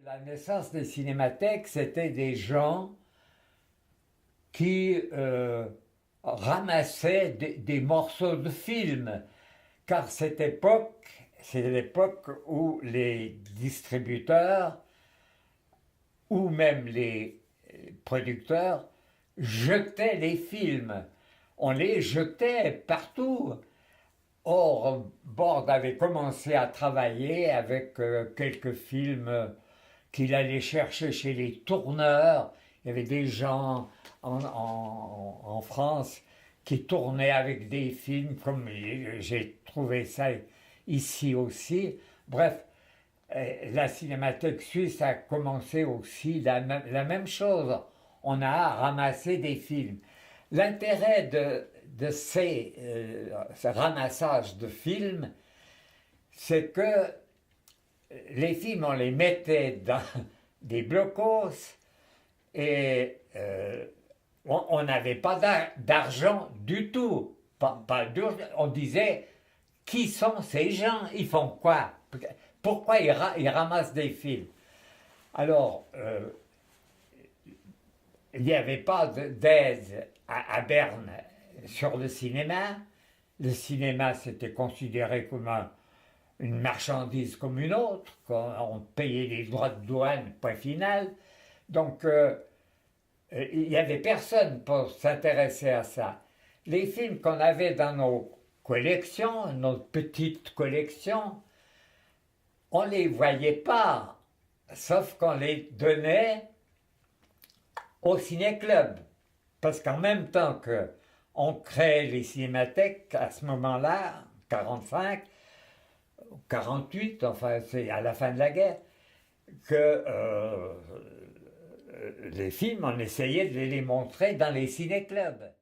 La naissance des cinémathèques, c'était des gens qui ramassaient des morceaux de films, car cette époque, c'est l'époque où les distributeurs ou même les producteurs jetaient les films. On les jetait partout. Or, Bord avait commencé à travailler avec quelques films qu'il allait chercher chez les tourneurs. Il y avait des gens en France qui tournaient avec des films, comme j'ai trouvé ça ici aussi. Bref, la Cinémathèque suisse a commencé aussi la même chose. On a ramassé des films. L'intérêt de ce ramassage de films, c'est que les films, on les mettait dans des blocos et on n'avait pas d'argent du tout. On disait, qui sont ces gens? Ils font quoi? Pourquoi ils ramassent des films? Alors, il n'y avait pas d'aide à Berne sur le cinéma. Le cinéma, c'était considéré comme une marchandise comme une autre. On payait les droits de douane, point final. Donc, il n'y avait personne pour s'intéresser à ça. Les films qu'on avait dans nos collections, nos petites collections, on ne les voyait pas, sauf qu'on les donnait au ciné-club. Parce qu'en même temps qu'on crée les cinémathèques, à ce moment-là, 45, 48, enfin c'est à la fin de la guerre, que les films, on essayait de les montrer dans les ciné-clubs.